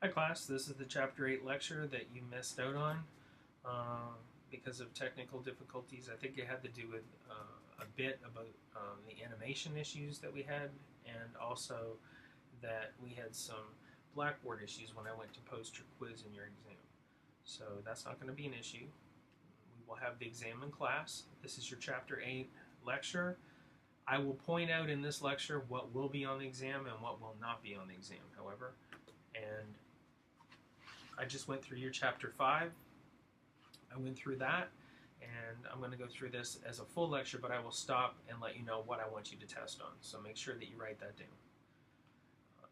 Hi class, this is the Chapter 8 lecture that you missed out on because of technical difficulties. I think it had to do with a bit about the animation issues that we had, and also that we had some Blackboard issues when I went to post your quiz in your exam. So that's not going to be an issue. We will have the exam in class. This is your Chapter 8 lecture. I will point out in this lecture what will be on the exam and what will not be on the exam, however. And I just went through your chapter 5. I went through that, and I'm going to go through this as a full lecture, but I will stop and let you know what I want you to test on. So make sure that you write that down.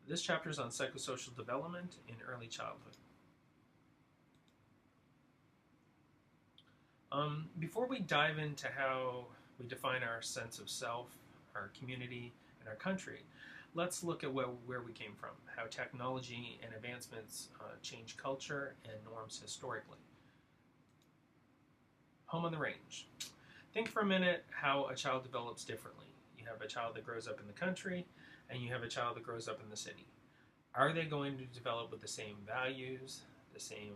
This chapter is on psychosocial development in early childhood. Before we dive into how we define our sense of self, our community, and our country, let's look at where we came from, how technology and advancements change culture and norms historically. Home on the range. Think for a minute how a child develops differently. You have a child that grows up in the country, and you have a child that grows up in the city. Are they going to develop with the same values, the same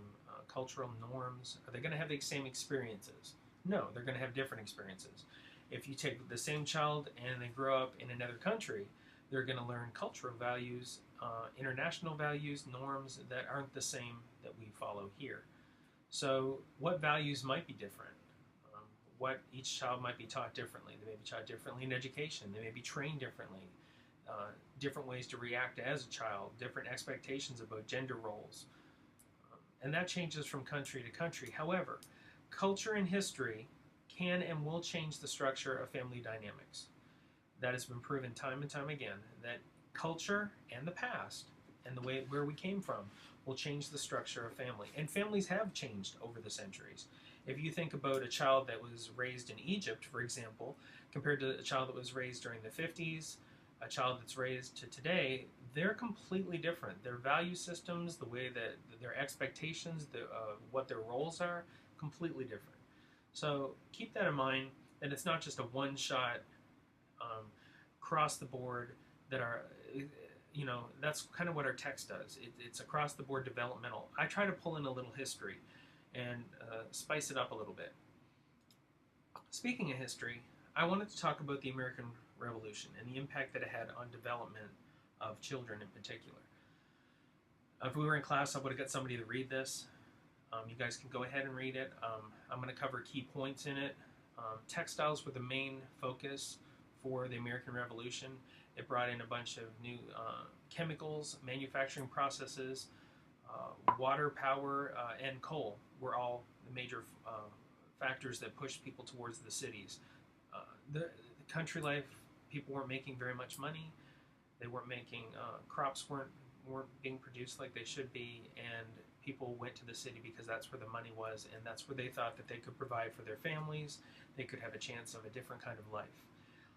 cultural norms? Are they going to have the same experiences? No, they're going to have different experiences. If you take the same child and they grow up in another country, they're going to learn cultural values, international values, norms that aren't the same that we follow here. So, what values might be different? What each child might be taught differently. They may be taught differently in education. They may be trained differently. Different ways to react as a child, different expectations about gender roles. And that changes from country to country. However, culture and history can and will change the structure of family dynamics. That has been proven time and time again that culture and the past and the way where we came from will change the structure of family. And families have changed over the centuries. If you think about a child that was raised in Egypt, for example, compared to a child that was raised during the 50s, a child that's raised to today, they're completely different. Their value systems, the way that their expectations, what their roles are, completely different. So keep that in mind that it's not just a one-shot um, across the board that are, that's kind of what our text does. It's across the board developmental. I try to pull in a little history and spice it up a little bit. Speaking of history, I wanted to talk about the American Revolution and the impact that it had on development of children in particular. If we were in class, I would have got somebody to read this. You guys can go ahead and read it. I'm going to cover key points in it. Textiles were the main focus for the American Revolution. It brought in a bunch of new chemicals, manufacturing processes, water power, and coal were all the major factors that pushed people towards the cities. The country life, people weren't making very much money. They weren't making crops weren't being produced like they should be, and people went to the city because that's where the money was, and that's where they thought that they could provide for their families. They could have a chance of a different kind of life.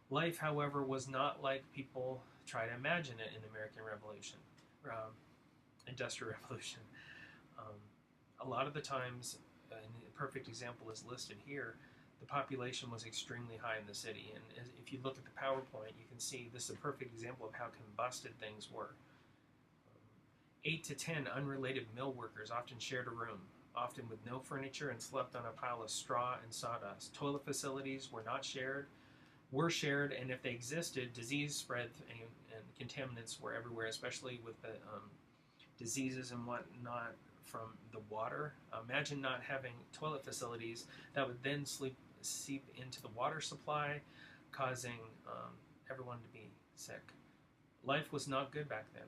Life, however, was not like people try to imagine it in the American Revolution, Industrial Revolution. Um, a lot of the times, and a perfect example is listed here, the population was extremely high in the city. And if you look at the PowerPoint, you can see this is a perfect example of how combusted things were. 8 to 10 unrelated mill workers often shared a room, often with no furniture, and slept on a pile of straw and sawdust. Toilet facilities were shared, and if they existed, disease spread and contaminants were everywhere, especially with the diseases and whatnot from the water. Imagine not having toilet facilities that would then seep into the water supply, causing everyone to be sick. Life was not good back then.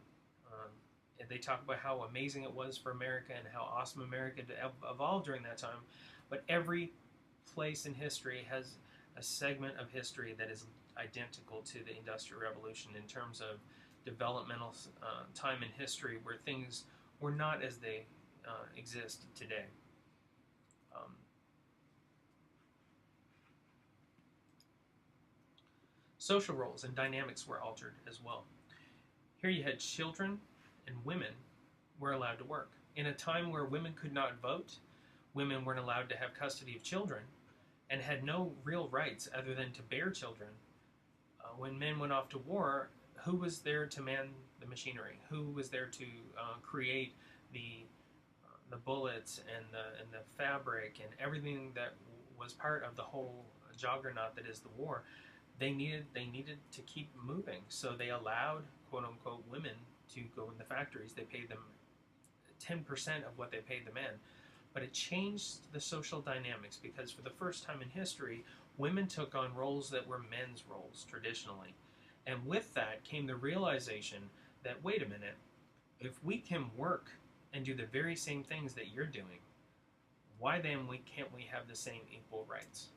And they talk about how amazing it was for America and how awesome America evolved during that time. But every place in history has a segment of history that is identical to the Industrial Revolution in terms of developmental time in history where things were not as they exist today. Um, Social roles and dynamics were altered as well. Here you had children and women were allowed to work. In a time where women could not vote, women weren't allowed to have custody of children, and had no real rights other than to bear children. When men went off to war, who was there to man the machinery? Who was there to create the bullets and the fabric and everything that was part of the whole juggernaut that is the war. They needed to keep moving, so they allowed quote unquote women to go in the factories. They paid them 10% of what they paid the men. But it changed the social dynamics because for the first time in history, women took on roles that were men's roles traditionally. And with that came the realization that, wait a minute, if we can work and do the very same things that you're doing, why then can't we have the same equal rights?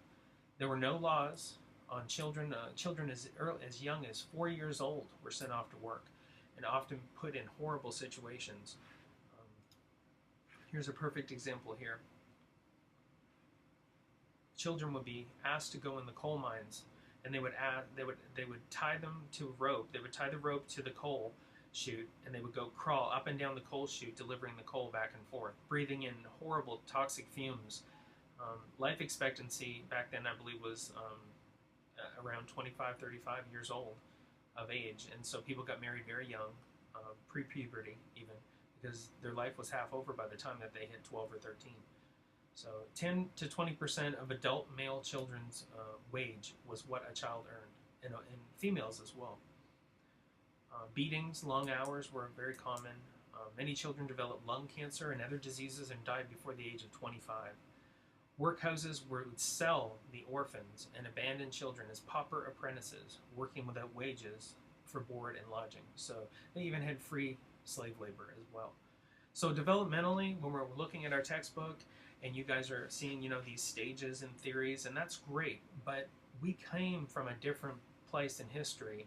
There were no laws on children. Children as young as 4 years old were sent off to work and often put in horrible situations. Here's a perfect example here. Children would be asked to go in the coal mines, and they would tie them to a rope. They would tie the rope to the coal chute, and they would go crawl up and down the coal chute, delivering the coal back and forth, breathing in horrible toxic fumes. Life expectancy back then, I believe, was around 25, 35 years old of age, and so people got married very young, pre-puberty even, because their life was half over by the time that they hit 12 or 13. So 10 to 20% of adult male children's wage was what a child earned, and females as well. Beatings, long hours were very common. Many children developed lung cancer and other diseases and died before the age of 25. Workhouses would sell the orphans and abandoned children as pauper apprentices, working without wages for board and lodging. So they even had free slave labor as well. So developmentally, when we're looking at our textbook and you guys are seeing, these stages and theories, and that's great, but we came from a different place in history,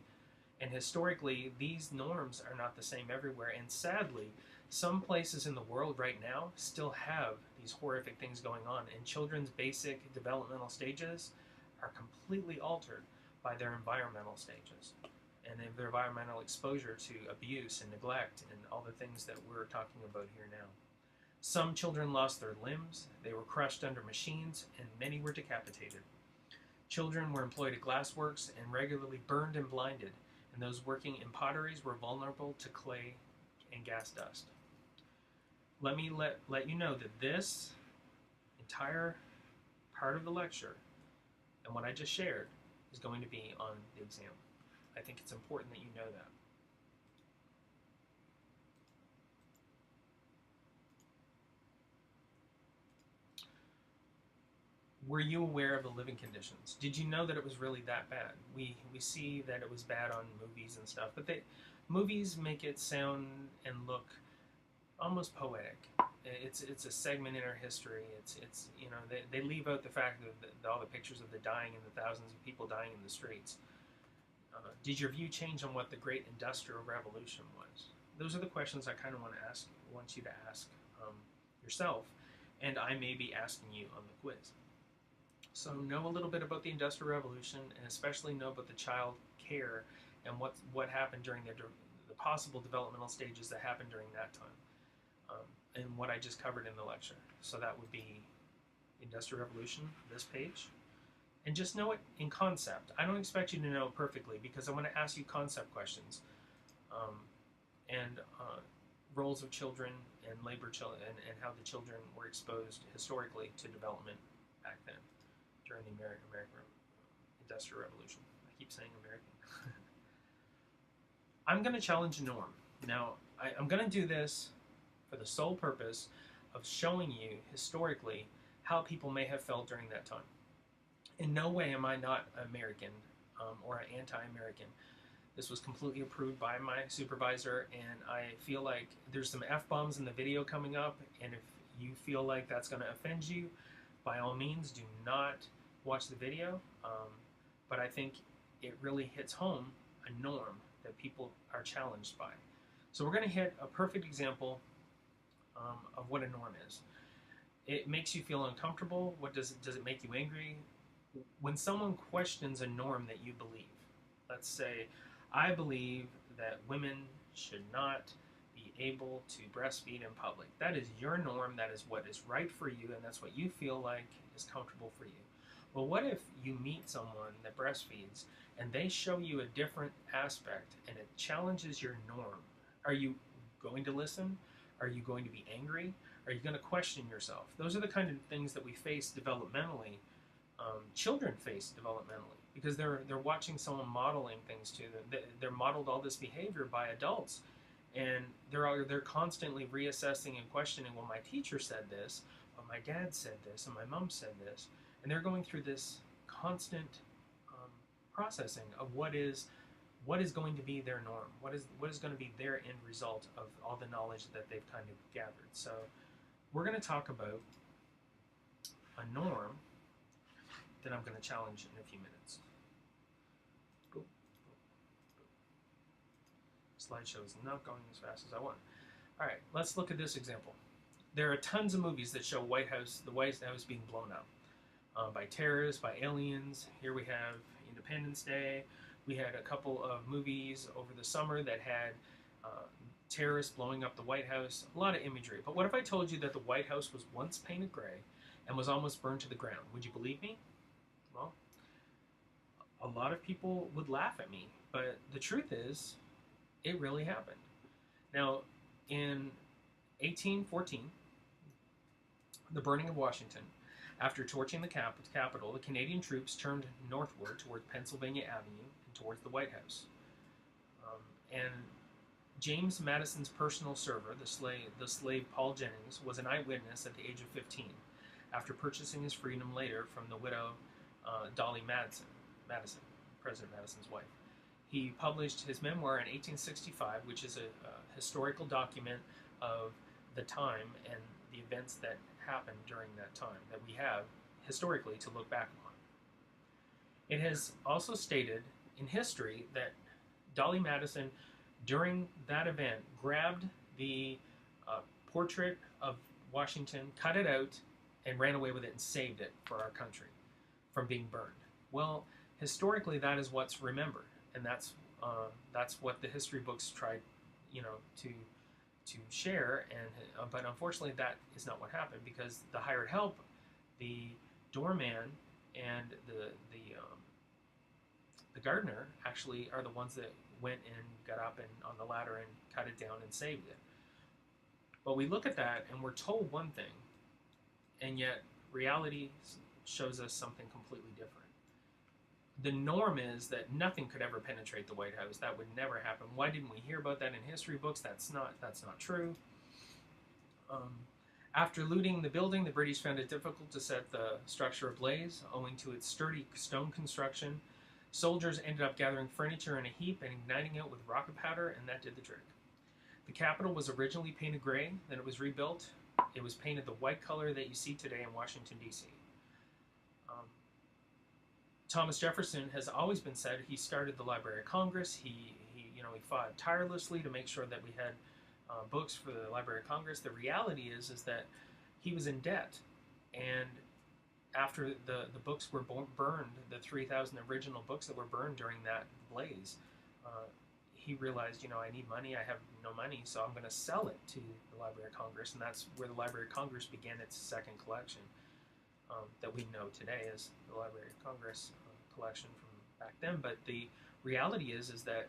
and historically these norms are not the same everywhere, and sadly some places in the world right now still have these horrific things going on, and children's basic developmental stages are completely altered by their environmental stages and their environmental exposure to abuse and neglect and all the things that we're talking about here now. Some children lost their limbs, they were crushed under machines, and many were decapitated. Children were employed at glassworks and regularly burned and blinded, and those working in potteries were vulnerable to clay and gas dust. Let me let you know that this entire part of the lecture and what I just shared is going to be on the exam. I think it's important that you know that. Were you aware of the living conditions? Did you know that it was really that bad? We see that it was bad on movies and stuff, but movies make it sound and look almost poetic. It's a segment in our history. It's they leave out the fact that all the pictures of the dying and the thousands of people dying in the streets. Did your view change on what the Great Industrial Revolution was? Those are the questions I kind of want you to ask yourself, and I may be asking you on the quiz. So know a little bit about the Industrial Revolution, and especially know about the child care and what happened during the possible developmental stages that happened during that time, and what I just covered in the lecture. So that would be Industrial Revolution, this page. And just know it in concept. I don't expect you to know it perfectly because I'm going to ask you concept questions, and roles of children and labor children, and how the children were exposed historically to development back then during the American Industrial Revolution. I keep saying American. I'm going to challenge a norm. Now, I'm going to do this for the sole purpose of showing you historically how people may have felt during that time. In no way am I not American or anti-American. This was completely approved by my supervisor, and I feel like there's some F-bombs in the video coming up, and if you feel like that's going to offend you, by all means, do not watch the video. But I think it really hits home a norm that people are challenged by. So we're going to hit a perfect example of what a norm is. It makes you feel uncomfortable. Does it make you angry? When someone questions a norm that you believe, let's say, I believe that women should not be able to breastfeed in public. That is your norm, that is what is right for you, and that's what you feel like is comfortable for you. Well, what if you meet someone that breastfeeds and they show you a different aspect and it challenges your norm? Are you going to listen? Are you going to be angry? Are you going to question yourself? Those are the kind of things that we face developmentally. Children face developmentally because they're watching someone modeling things to them. They're modeled all this behavior by adults, and they're constantly reassessing and questioning. Well, my teacher said this, or my dad said this, and my mom said this, and they're going through this constant processing of what is going to be their norm, what is going to be their end result of all the knowledge that they've kind of gathered. So we're going to talk about a norm that I'm going to challenge in a few minutes. Boop, boop, boop. Slideshow is not going as fast as I want. All right, let's look at this example. There are tons of movies that show the White House being blown up by terrorists, by aliens. Here we have Independence Day. We had a couple of movies over the summer that had terrorists blowing up the White House. A lot of imagery. But what if I told you that the White House was once painted gray and was almost burned to the ground? Would you believe me? Well, a lot of people would laugh at me. But the truth is, it really happened. Now, in 1814, the burning of Washington, after torching the Capitol, the Canadian troops turned northward toward Pennsylvania Avenue and towards the White House. And James Madison's personal server, the slave Paul Jennings, was an eyewitness at the age of 15, after purchasing his freedom later from the widow Dolly Madison, President Madison's wife. He published his memoir in 1865, which is a historical document of the time and the events that happened during that time that we have historically to look back on. It has also stated in history that Dolly Madison, during that event, grabbed the portrait of Washington, cut it out, and ran away with it and saved it for our country from being burned. Well, historically, that is what's remembered, and that's what the history books tried, to share. And but unfortunately, that is not what happened, because the hired help, the doorman, and the gardener actually are the ones that went and got up and on the ladder and cut it down and saved it. But we look at that and we're told one thing, and yet reality shows us something completely different. The norm is that nothing could ever penetrate the White House. That would never happen. Why didn't we hear about that in history books? That's not true. After looting the building, the British found it difficult to set the structure ablaze, owing to its sturdy stone construction. Soldiers ended up gathering furniture in a heap and igniting it with rocket powder, and that did the trick. The Capitol was originally painted gray, then it was rebuilt. It was painted the white color that you see today in Washington, D.C. Thomas Jefferson has always been said he started the Library of Congress. He fought tirelessly to make sure that we had books for the Library of Congress. The reality is that he was in debt, and after the books were burned, the 3,000 original books that were burned during that blaze, he realized, I need money. I have no money, so I'm going to sell it to the Library of Congress, and that's where the Library of Congress began its second collection that we know today as the Library of Congress collection from back then. But the reality is that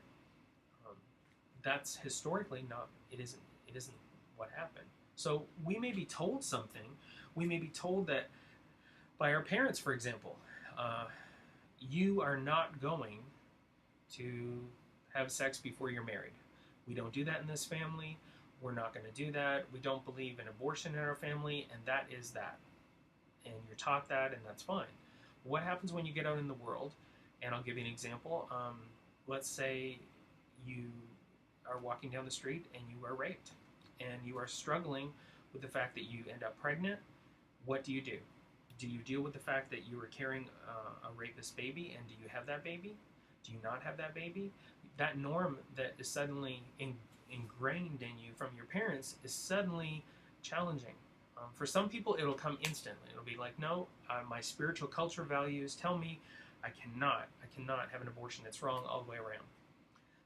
that's historically not. It isn't what happened. So we may be told something. We may be told that by our parents, for example, you are not going to have sex before you're married. We don't do that in this family. We're not going to do that. We don't believe in abortion in our family, and that is that. And you're taught that, and that's fine. What happens when you get out in the world? And I'll give you an example. Let's say you are walking down the street and you are raped, and you are struggling with the fact that you end up pregnant. What do? Do you deal with the fact that you are carrying a rapist baby, and do you have that baby? Do you not have that baby? That norm that is suddenly ingrained in you from your parents is suddenly challenging. For some people, it'll come instantly. It'll be like, no, my spiritual culture values tell me I cannot have an abortion. It's wrong all the way around.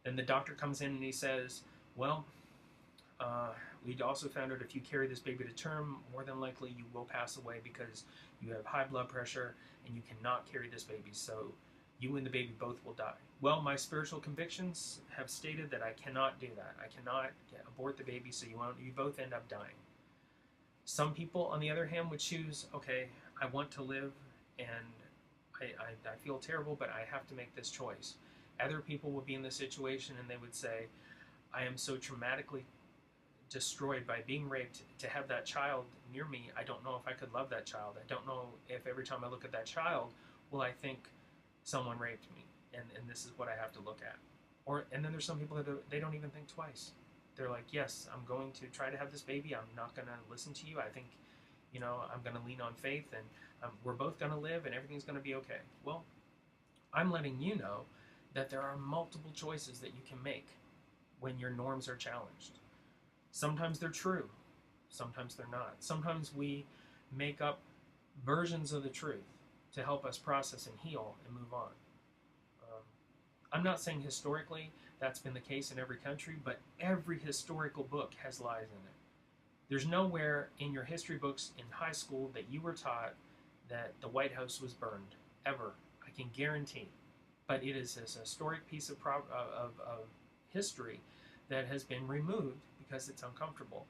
Then the doctor comes in and he says, well, we also found out if you carry this baby to term, more than likely you will pass away because you have high blood pressure and you cannot carry this baby. So you and the baby both will die. Well, my spiritual convictions have stated that I cannot do that. I cannot abort the baby, so you both end up dying. Some people, on the other hand, would choose, okay, I want to live, and I feel terrible, but I have to make this choice. Other people would be in this situation, and they would say, I am so traumatically destroyed by being raped to have that child near me. I don't know if I could love that child. I don't know if every time I look at that child, will I think someone raped me, and this is what I have to look at. And then there's some people that they don't even think twice. They're like, yes, I'm going to try to have this baby. I'm not going to listen to you. I think, I'm going to lean on faith, and we're both going to live, and everything's going to be okay. Well, I'm letting you know that there are multiple choices that you can make when your norms are challenged. Sometimes they're true. Sometimes they're not. Sometimes we make up versions of the truth to help us process and heal and move on. I'm not saying historically that's been the case in every country, but every historical book has lies in it. There's nowhere in your history books in high school that you were taught that the White House was burned, ever. I can guarantee. But it is this historic piece of history that has been removed because it's uncomfortable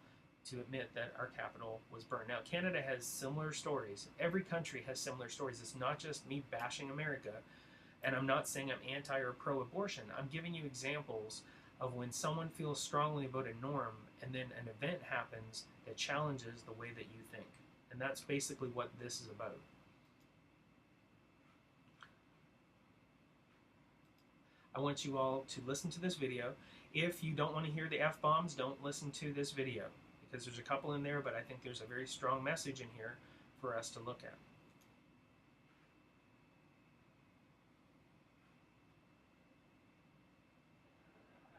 to admit that our capital was burned. Now, Canada has similar stories. Every country has similar stories. It's not just me bashing America, and I'm not saying I'm anti or pro-abortion. I'm giving you examples of when someone feels strongly about a norm and then an event happens that challenges the way that you think. And that's basically what this is about. I want you all to listen to this video. If you don't want to hear the F-bombs, don't listen to this video, because there's a couple in there, but I think there's a very strong message in here for us to look at.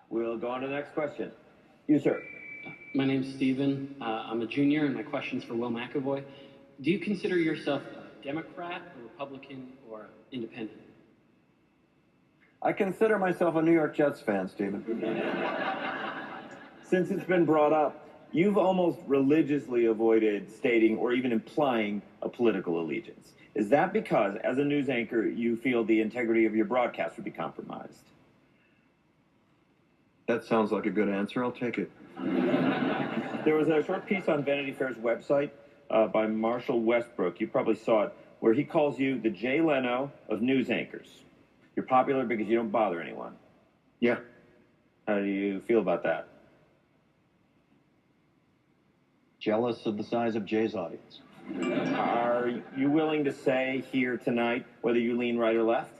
We'll go on to the next question. You, sir. My name's Steven. I'm a junior, and my question's for Will McAvoy. Do you consider yourself a Democrat, a Republican, or independent? I consider myself a New York Jets fan, Stephen. Since it's been brought up, you've almost religiously avoided stating or even implying a political allegiance. Is that because, as a news anchor, you feel the integrity of your broadcast would be compromised? That sounds like a good answer. I'll take it. There was a short piece on Vanity Fair's website by Marshall Westbrook. You probably saw it, where he calls you the Jay Leno of news anchors. You're popular because you don't bother anyone. Yeah. How do you feel about that? Jealous of the size of Jay's audience. Are you willing to say here tonight whether you lean right or left?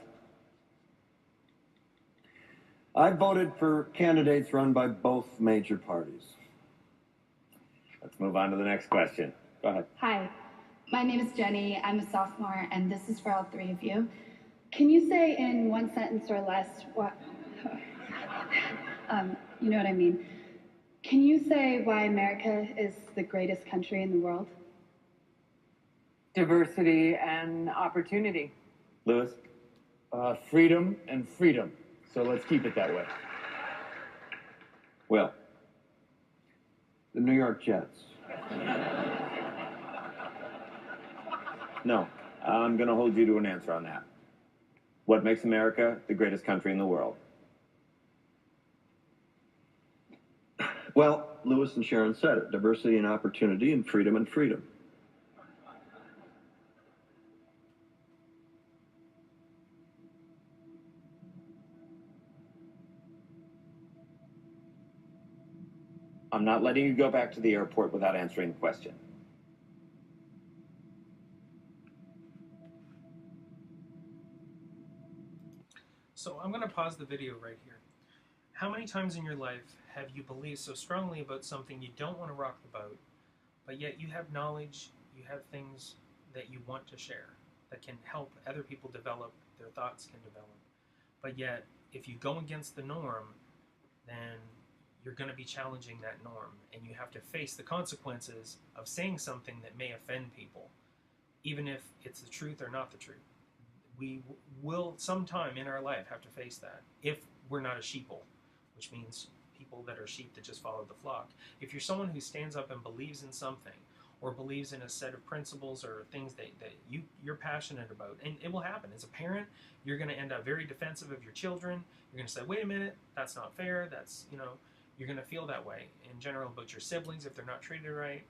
I voted for candidates run by both major parties. Let's move on to the next question. Go ahead. Hi, my name is Jenny. I'm a sophomore, and this is for all three of you. Can you say in one sentence or less what... you know what I mean. Can you say why America is the greatest country in the world? Diversity and opportunity. Lewis? Freedom and freedom. So let's keep it that way. Will? The New York Jets. No. I'm going to hold you to an answer on that. What makes America the greatest country in the world? Well, Lewis and Sharon said it. Diversity and opportunity, and freedom and freedom. I'm not letting you go back to the airport without answering the question. So I'm going to pause the video right here. How many times in your life have you believed so strongly about something you don't want to rock the boat, but yet you have knowledge, you have things that you want to share that can help other people develop, their thoughts can develop. But yet, if you go against the norm, then you're going to be challenging that norm, and you have to face the consequences of saying something that may offend people, even if it's the truth or not the truth. We will sometime in our life have to face that if we're not a sheeple, which means people that are sheep that just follow the flock. If you're someone who stands up and believes in something, or believes in a set of principles or things that you're passionate about. And it will happen. As a parent, you're going to end up very defensive of your children. You're going to say, wait a minute, that's not fair. That's, you're going to feel that way in general about your siblings if they're not treated right.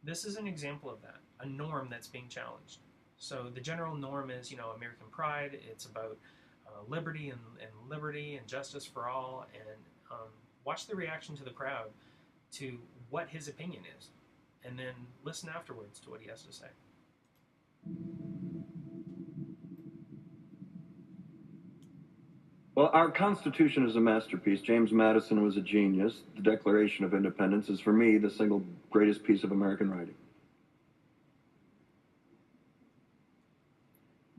This is an example of that, a norm that's being challenged. So the general norm is, American pride. It's about liberty and liberty and justice for all. And watch the reaction to the crowd to what his opinion is, and then listen afterwards to what he has to say. Well, our Constitution is a masterpiece. James Madison was a genius. The Declaration of Independence is, for me, the single greatest piece of American writing.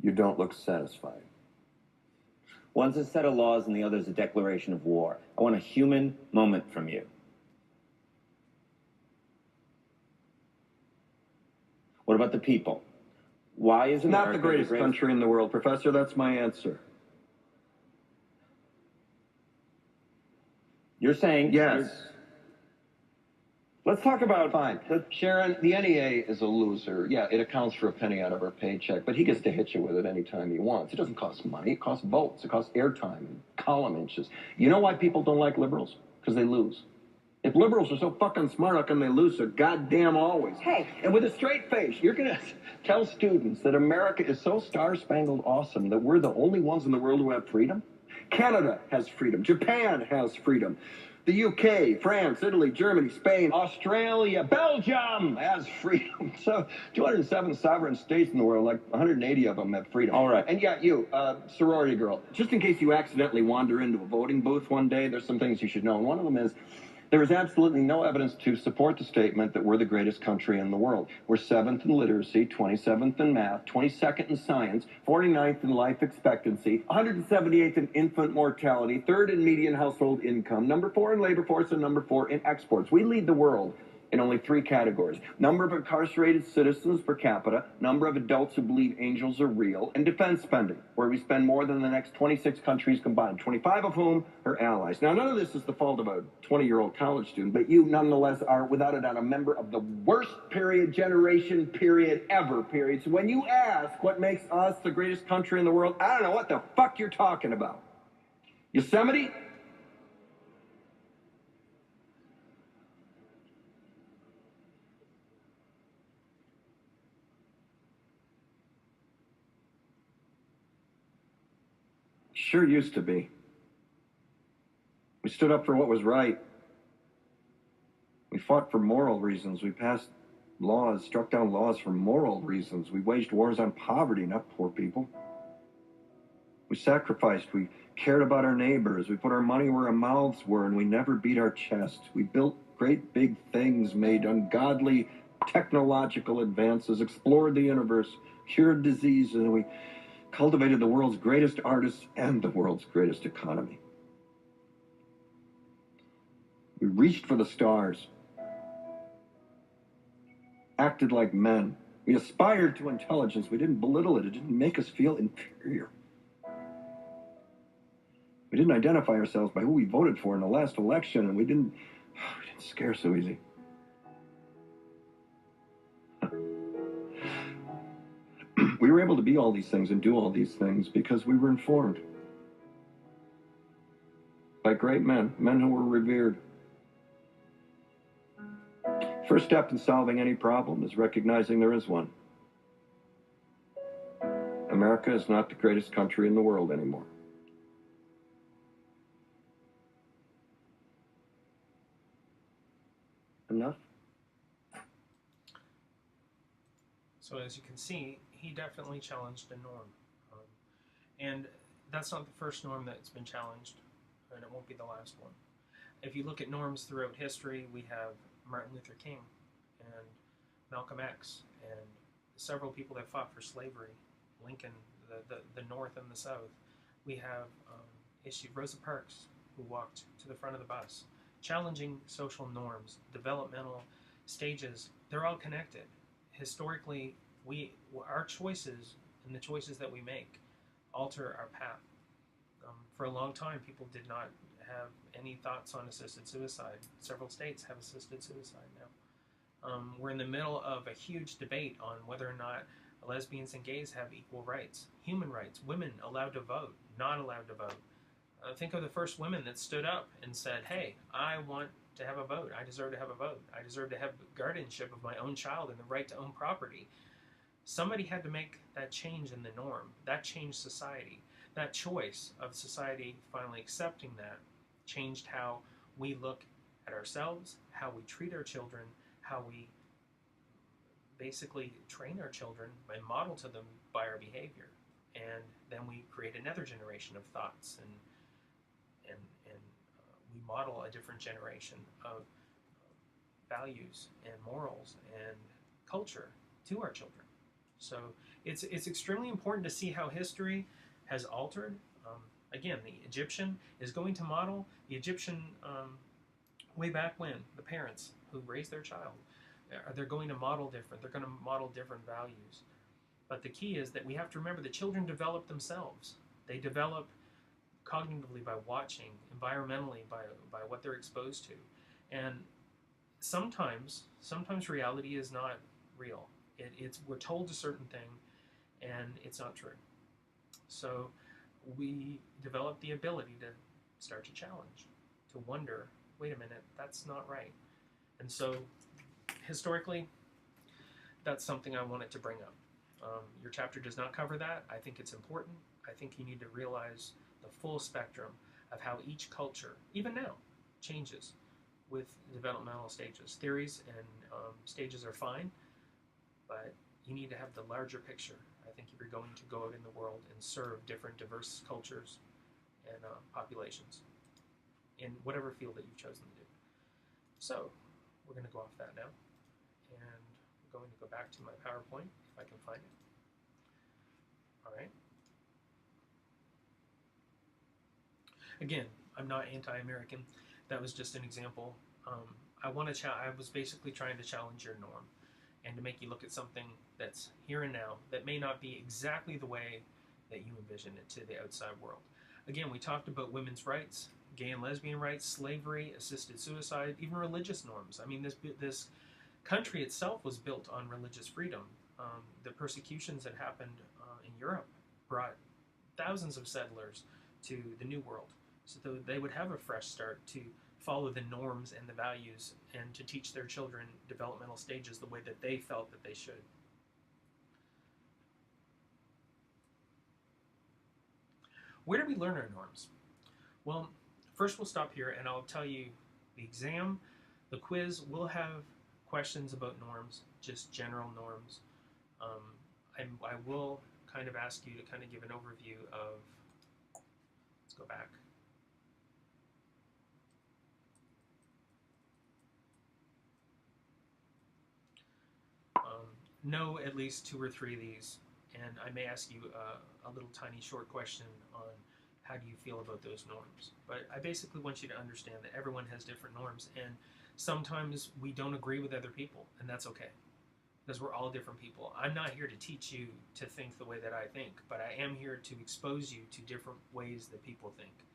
You don't look satisfied. One's a set of laws and the other's a declaration of war. I want a human moment from you. What about the people? Why is America Not the greatest country in the world, Professor. That's my answer. You're saying... Yes. Let's talk about... Fine. Sharon, the NEA is a loser. Yeah, it accounts for a penny out of our paycheck, but he gets to hit you with it anytime he wants. It doesn't cost money. It costs votes. It costs airtime and column inches. You know why people don't like liberals? Because they lose. If liberals are so fucking smart, how come they lose so goddamn always? Hey. And with a straight face, you're going to tell students that America is so star-spangled awesome that we're the only ones in the world who have freedom? Canada has freedom. Japan has freedom. The UK, France, Italy, Germany, Spain, Australia, Belgium has freedom. So 207 sovereign states in the world, like 180 of them have freedom. All right. And yeah, you, sorority girl, just in case you accidentally wander into a voting booth one day, there's some things you should know. And one of them is, there is absolutely no evidence to support the statement that we're the greatest country in the world. We're 7th in literacy, 27th in math, 22nd in science, 49th in life expectancy, 178th in infant mortality, 3rd in median household income, number 4 in labor force, and number 4 in exports. We lead the world in only 3 categories: number of incarcerated citizens per capita, number of adults who believe angels are real, and defense spending, where we spend more than the next 26 countries combined, 25 of whom are allies. Now, none of this is the fault of a 20-year-old college student, but you nonetheless are, without a doubt, a member of the worst generation ever. So when you ask what makes us the greatest country in the world, I don't know what the fuck you're talking about. Yosemite? Sure used to be. We stood up for what was right. We fought for moral reasons. We passed laws, struck down laws for moral reasons. We waged wars on poverty, not poor people. We sacrificed. We cared about our neighbors. We put our money where our mouths were, and we never beat our chest. We built great big things, made ungodly technological advances, explored the universe, cured diseases, and we cultivated the world's greatest artists and the world's greatest economy. We reached for the stars, acted like men. We aspired to intelligence. We didn't belittle it. It didn't make us feel inferior. We didn't identify ourselves by who we voted for in the last election, and we didn't scare so easy. We were able to be all these things and do all these things because we were informed by great men who were revered. First step in solving any problem is recognizing there is one. America is not the greatest country in the world anymore. Enough? So as you can see, he definitely challenged a norm. And that's not the first norm that's been challenged, and it won't be the last one. If you look at norms throughout history, we have Martin Luther King and Malcolm X and several people that fought for slavery, Lincoln, the North and the South. We have Rosa Parks, who walked to the front of the bus, challenging social norms, developmental stages. They're all connected. Historically, our choices and the choices that we make alter our path. For a long time, people did not have any thoughts on assisted suicide. Several states have assisted suicide now. We're in the middle of a huge debate on whether or not lesbians and gays have equal rights, human rights, women allowed to vote, not allowed to vote. Think of the first women that stood up and said, hey, I want to have a vote. I deserve to have a vote. I deserve to have guardianship of my own child and the right to own property. Somebody had to make that change in the norm. That changed society. That choice of society finally accepting that changed how we look at ourselves, how we treat our children, how we basically train our children and model to them by our behavior. And then we create another generation of thoughts, and we model a different generation of values and morals and culture to our children. So it's extremely important to see how history has altered. Again, the Egyptian is going to model the Egyptian way back when, the parents who raised their child. They're going to model different. They're going to model different values. But the key is that we have to remember the children develop themselves. They develop cognitively by watching, environmentally by what they're exposed to. And sometimes reality is not real. We're told a certain thing, and it's not true. So we develop the ability to start to challenge, to wonder, wait a minute, that's not right. And so historically, that's something I wanted to bring up. Your chapter does not cover that. I think it's important. I think you need to realize the full spectrum of how each culture, even now, changes with developmental stages. Theories and stages are fine, but you need to have the larger picture. I think if you're going to go out in the world and serve different diverse cultures and populations in whatever field that you've chosen to do. So we're going to go off that now, and I'm going to go back to my PowerPoint if I can find it. All right. Again, I'm not anti-American. That was just an example. I was basically trying to challenge your norm and to make you look at something that's here and now that may not be exactly the way that you envision it to the outside world. Again, we talked about women's rights, gay and lesbian rights, slavery, assisted suicide, even religious norms. I mean, this country itself was built on religious freedom. The persecutions that happened in Europe brought thousands of settlers to the New World, so that they would have a fresh start to follow the norms and the values and to teach their children developmental stages the way that they felt that they should. Where do we learn our norms? Well, first we'll stop here and I'll tell you the exam, the quiz will have questions about norms, just general norms. I will kind of ask you to kind of give an overview of, let's go back. Know at least 2 or 3 of these, and I may ask you a little tiny short question on how do you feel about those norms. But I basically want you to understand that everyone has different norms, and sometimes we don't agree with other people, and that's okay, because we're all different people. I'm not here to teach you to think the way that I think, but I am here to expose you to different ways that people think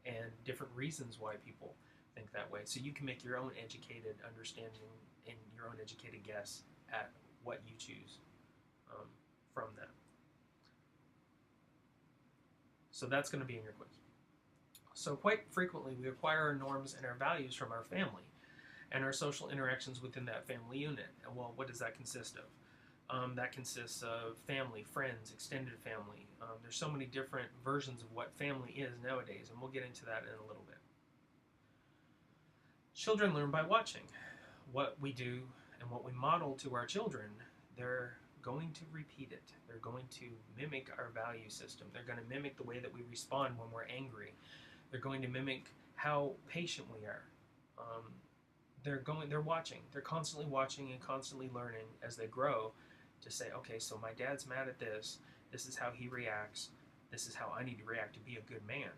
and different reasons why people think that way, so you can make your own educated understanding and your own educated guess at what you choose from that. So that's going to be in your quiz. So quite frequently we acquire our norms and our values from our family and our social interactions within that family unit. And well, what does that consist of? That consists of family, friends, extended family. There's so many different versions of what family is nowadays, and we'll get into that in a little bit. Children learn by watching. What we do and what we model to our children, they're going to repeat it. They're going to mimic our value system. They're going to mimic the way that we respond when we're angry. They're going to mimic how patient we are. They're watching. They're constantly watching and constantly learning as they grow to say, okay, so my dad's mad at this. This is how he reacts. This is how I need to react to be a good man.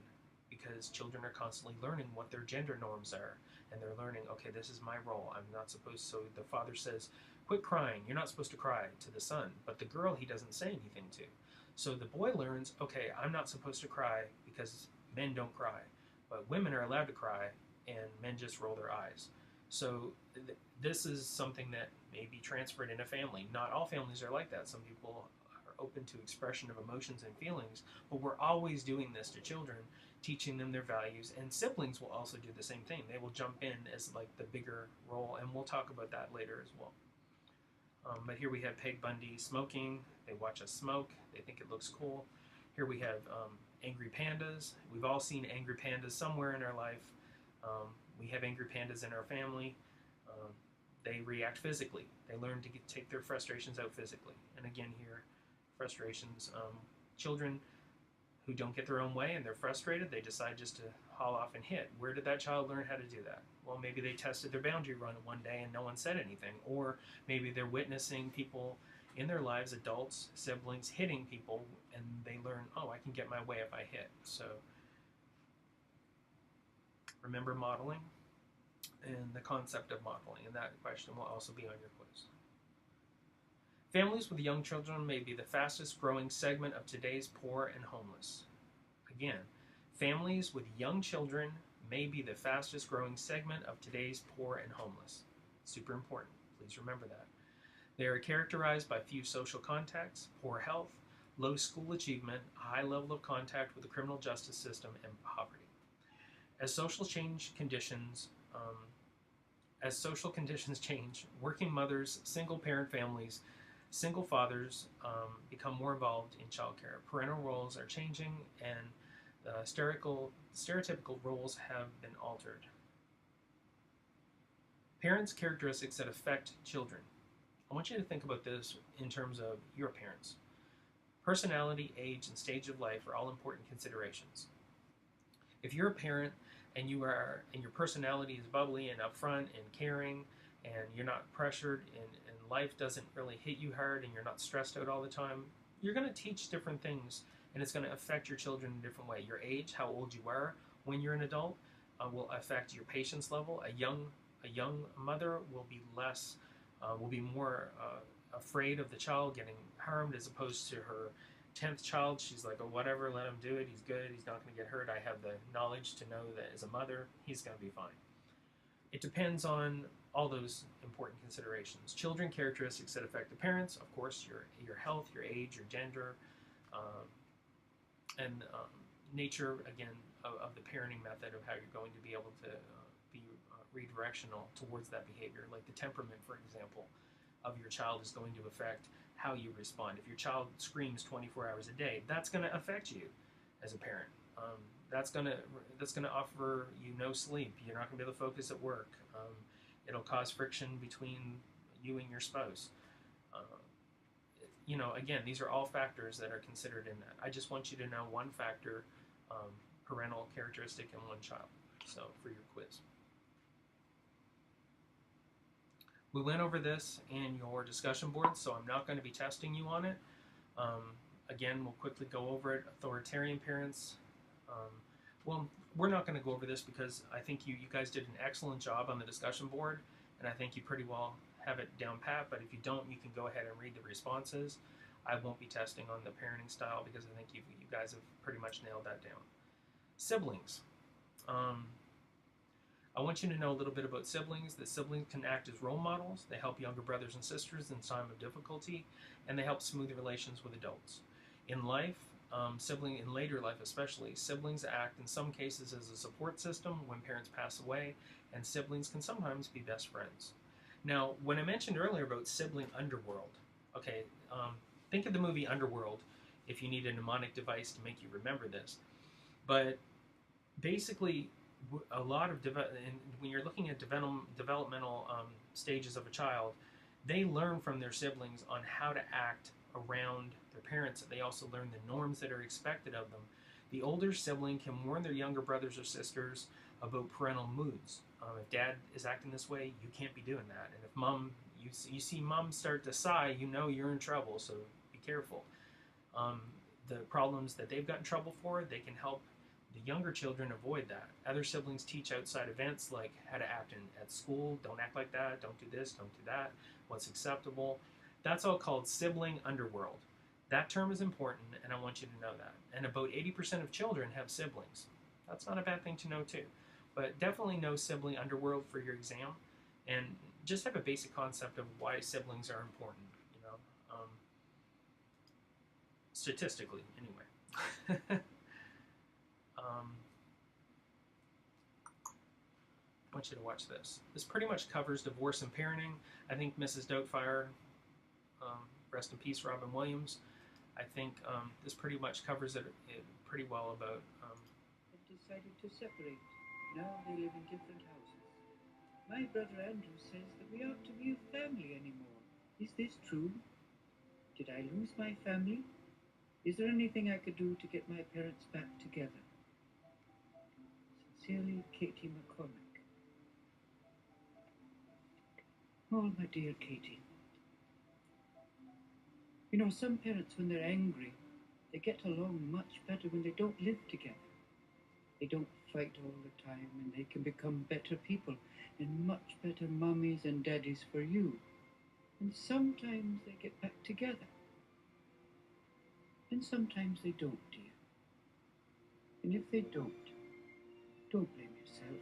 Because children are constantly learning what their gender norms are. And they're learning, okay, this is my role. I'm not supposed, so the father says, quit crying. You're not supposed to cry to the son. But the girl, he doesn't say anything to. So the boy learns, okay, I'm not supposed to cry because men don't cry. But women are allowed to cry and men just roll their eyes. So this is something that may be transferred in a family. Not all families are like that. Some people are open to expression of emotions and feelings, but we're always doing this to children, teaching them their values, and siblings will also do the same thing. They will jump in as like the bigger role, and we'll talk about that later as well. But here we have Peg Bundy smoking. They watch us smoke. They think it looks cool. Here we have angry pandas. We've all seen angry pandas somewhere in our life. We have angry pandas in our family. They react physically. They learn to take their frustrations out physically. And again here, frustrations. Children who don't get their own way and they're frustrated, they decide just to haul off and hit. Where did that child learn how to do that? Well, maybe they tested their boundary run one day and no one said anything. Or maybe they're witnessing people in their lives, adults, siblings, hitting people, and they learn, oh, I can get my way if I hit. So remember modeling and the concept of modeling, and that question will also be on your quiz. Families with young children may be the fastest growing segment of today's poor and homeless. Again, families with young children may be the fastest growing segment of today's poor and homeless. Super important. Please remember that. They are characterized by few social contacts, poor health, low school achievement, a high level of contact with the criminal justice system, and poverty. As social conditions change, working mothers, single parent families, single fathers become more involved in childcare. Parental roles are changing, and the stereotypical roles have been altered. Parents' characteristics that affect children. I want you to think about this in terms of your parents. Personality, age, and stage of life are all important considerations. If you're a parent and your personality is bubbly and upfront and caring, and you're not pressured and life doesn't really hit you hard and you're not stressed out all the time, you're going to teach different things, and it's going to affect your children in a different way. Your age, how old you are when you're an adult, will affect your patience level. A young mother will be more afraid of the child getting harmed as opposed to her 10th child. She's like, oh, whatever, let him do it. He's good. He's not going to get hurt. I have the knowledge to know that as a mother, he's going to be fine. It depends on all those important considerations. Children characteristics that affect the parents, of course, your health, your age, your gender, and nature, again, of the parenting method of how you're going to be able to be redirectional towards that behavior. Like the temperament, for example, of your child is going to affect how you respond. If your child screams 24 hours a day, that's going to affect you as a parent. That's going to offer you no sleep. You're not going to be able to focus at work. It'll cause friction between you and your spouse. Again, these are all factors that are considered in that. I just want you to know one factor, parental characteristic in one child. So for your quiz. We went over this in your discussion board, so I'm not going to be testing you on it. Again, we'll quickly go over it. Authoritarian parents. Well, we're not going to go over this because I think you guys did an excellent job on the discussion board, and I think you pretty well have it down pat, but if you don't, you can go ahead and read the responses. I won't be testing on the parenting style because I think you guys have pretty much nailed that down. Siblings. I want you to know a little bit about siblings. That siblings can act as role models. They help younger brothers and sisters in time of difficulty, and they help smooth relations with adults. In life, in later life especially, siblings act in some cases as a support system when parents pass away, and siblings can sometimes be best friends. Now, when I mentioned earlier about sibling underworld, okay, think of the movie Underworld if you need a mnemonic device to make you remember this. But basically, a lot of when you're looking at developmental stages of a child, they learn from their siblings on how to act around their parents. They also learn the norms that are expected of them. The older sibling can warn their younger brothers or sisters about parental moods. If dad is acting this way, you can't be doing that. And if mom, you see mom start to sigh, you know you're in trouble, so be careful. The problems that they've got in trouble for, they can help the younger children avoid that. Other siblings teach outside events like how to act at school. Don't act like that. Don't do this. Don't do that. What's acceptable. That's all called sibling underworld. That term is important, and I want you to know that. And about 80% of children have siblings. That's not a bad thing to know too. But definitely know sibling underworld for your exam. and just have a basic concept of why siblings are important. Statistically, anyway. I want you to watch this. This pretty much covers divorce and parenting. I think Mrs. Doubtfire, rest in peace, Robin Williams. I think this pretty much covers it pretty well about. They've decided to separate. Now they live in different houses. My brother Andrew says that we aren't to be a family anymore. Is this true? Did I lose my family? Is there anything I could do to get my parents back together? Sincerely, Katie McCormick. Oh, my dear Katie. You know, some parents, when they're angry, they get along much better when they don't live together. They don't fight all the time, and they can become better people and much better mummies and daddies for you. And sometimes they get back together. And sometimes they don't, dear. And if they don't blame yourself.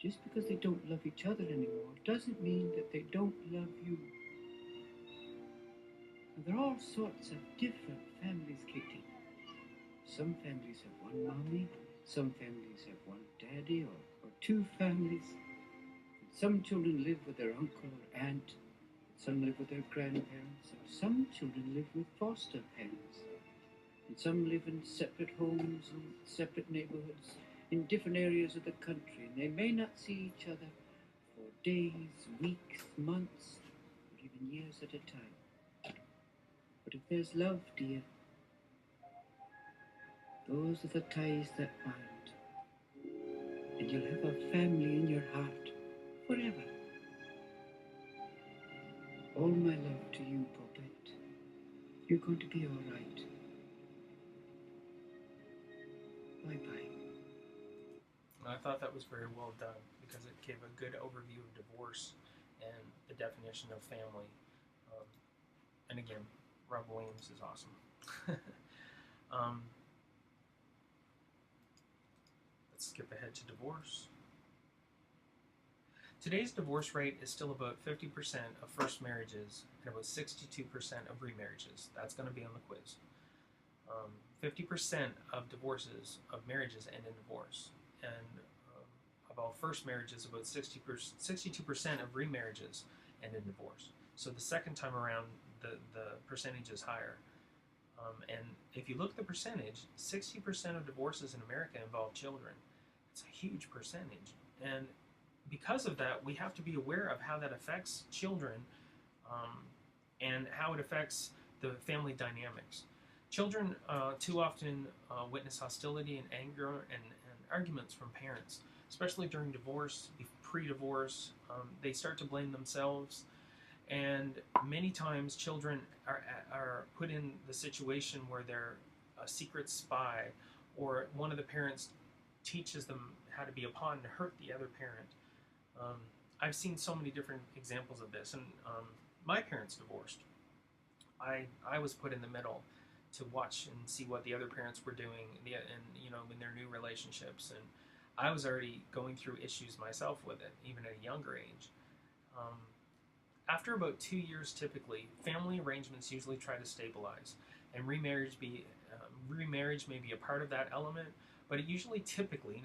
Just because they don't love each other anymore doesn't mean that they don't love you. Now, there are all sorts of different families, Katie. Some families have one mommy, some families have one daddy, or two families. And some children live with their uncle or aunt, some live with their grandparents, or some children live with foster parents. And some live in separate homes and separate neighborhoods in different areas of the country, and they may not see each other for days, weeks, months, or even years at a time. But if there's love, dear, those are the ties that bind. And you'll have a family in your heart forever. All my love to you, Poppet. You're going to be all right. Bye-bye. I thought that was very well done because it gave a good overview of divorce and the definition of family. And again, Rob Williams is awesome. Let's skip ahead to divorce. Today's divorce rate is still about 50% of first marriages and about 62% of remarriages. That's going to be on the quiz. 50% of divorces, of marriages, end in divorce. And of all first marriages, about 62% of remarriages end in divorce. So the second time around, the percentage is higher. And if you look at the percentage, 60% of divorces in America involve children. It's a huge percentage. And because of that, we have to be aware of how that affects children and how it affects the family dynamics. Children too often witness hostility and anger and arguments from parents, especially during divorce, pre-divorce. They start to blame themselves, and many times children are put in the situation where they're a secret spy, or one of the parents teaches them how to be a pawn to hurt the other parent. I've seen so many different examples of this, and my parents divorced. I was put in the middle to watch and see what the other parents were doing, and in their new relationships, and I was already going through issues myself with it, even at a younger age. After about 2 years, typically, family arrangements usually try to stabilize, and remarriage may be a part of that element, but it usually typically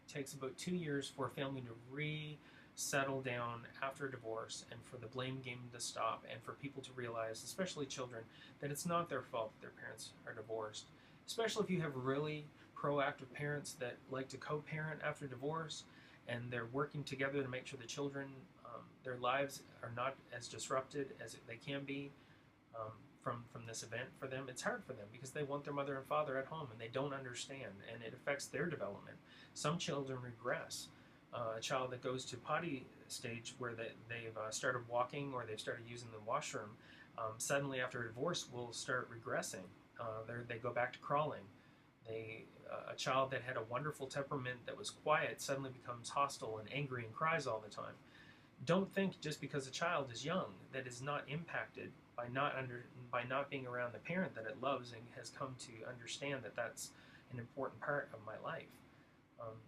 takes about 2 years for a family to settle down after a divorce, and for the blame game to stop, and for people to realize, especially children, that it's not their fault that their parents are divorced. Especially if you have really proactive parents that like to co-parent after divorce, and they're working together to make sure the children, their lives are not as disrupted as they can be from this event for them. It's hard for them because they want their mother and father at home, and they don't understand, and it affects their development. Some children regress. A child that goes to potty stage where they've started walking or they've started using the washroom, suddenly after a divorce will start regressing. They go back to crawling. A child that had a wonderful temperament that was quiet suddenly becomes hostile and angry and cries all the time. Don't think just because a child is young that is not impacted by not being around the parent that it loves and has come to understand that that's an important part of my life.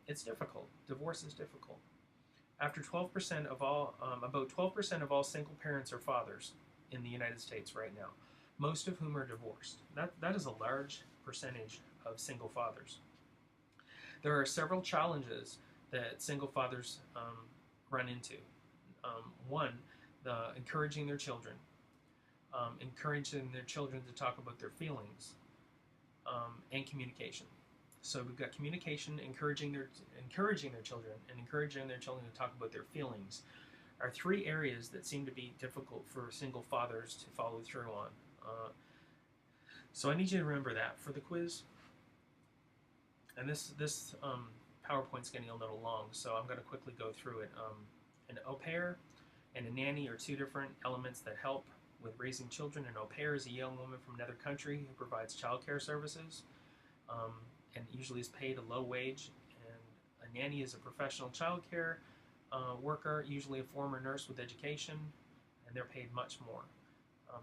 It's difficult. Divorce is difficult. After 12% of all, about 12% of all single parents are fathers in the United States right now, most of whom are divorced. That is a large percentage of single fathers. There are several challenges that single fathers run into. One, encouraging their children to talk about their feelings, and communication. So we've got communication, encouraging their children, and encouraging their children to talk about their feelings are three areas that seem to be difficult for single fathers to follow through on. So I need you to remember that for the quiz. And this PowerPoint's getting a little long, so I'm going to quickly go through it. An au pair and a nanny are two different elements that help with raising children. An au pair is a young woman from another country who provides childcare services, and usually is paid a low wage. And a nanny is a professional childcare worker, usually a former nurse with education, and they're paid much more.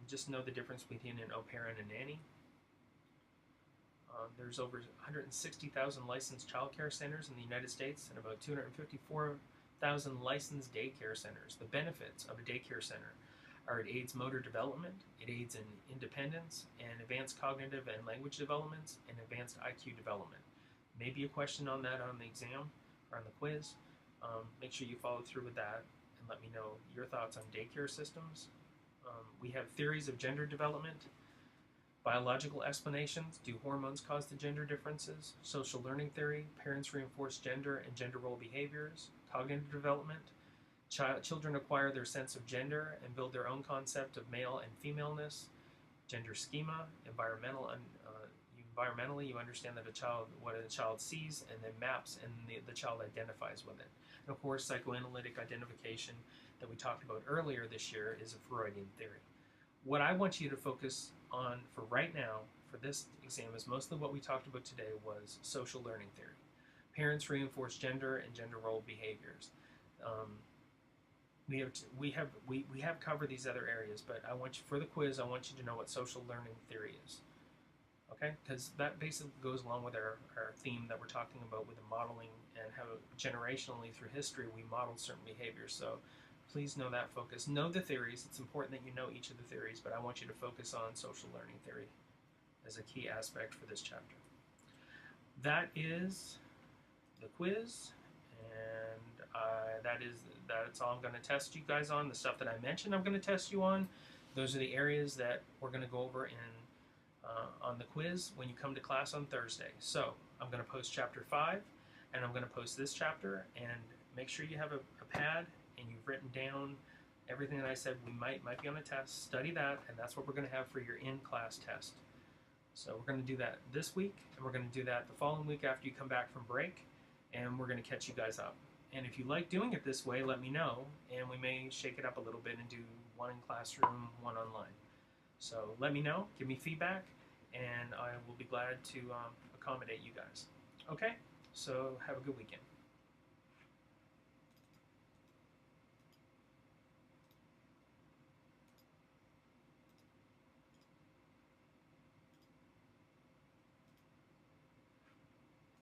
Just know the difference between an au pair and a nanny. There's over 160,000 licensed childcare centers in the United States and about 254,000 licensed daycare centers. The benefits of a daycare center are it aids motor development, it aids in independence and advanced cognitive and language developments, and advanced IQ development. Maybe a question on that on the exam or on the quiz. Make sure you follow through with that and let me know your thoughts on daycare systems. We have theories of gender development, biological explanations, do hormones cause the gender differences, social learning theory, parents reinforce gender and gender role behaviors, cognitive development, children acquire their sense of gender and build their own concept of male and femaleness, gender schema, environmentally you understand that what a child sees and then maps, and the child identifies with it. And of course, psychoanalytic identification that we talked about earlier this year is a Freudian theory. What I want you to focus on for right now, for this exam, is most of what we talked about today was social learning theory. Parents reinforce gender and gender role behaviors. We have covered these other areas, but I want you, for the quiz, I want you to know what social learning theory is. Okay, because that basically goes along with our theme that we're talking about with the modeling and how generationally through history we model certain behaviors. So please know that focus. Know the theories. It's important that you know each of the theories, but I want you to focus on social learning theory as a key aspect for this chapter. That is the quiz, and that's all I'm going to test you guys on. The stuff that I mentioned I'm going to test you on. Those are the areas that we're going to go over on the quiz when you come to class on Thursday. So I'm going to post chapter 5, and I'm going to post this chapter, and make sure you have a pad and you've written down everything that I said might be on a test. Study that, and that's what we're going to have for your in-class test. So we're going to do that this week, and we're going to do that the following week after you come back from break, and we're going to catch you guys up. And if you like doing it this way, let me know, and we may shake it up a little bit and do one in classroom, one online. So let me know, give me feedback, and I will be glad to accommodate you guys. Okay, so have a good weekend.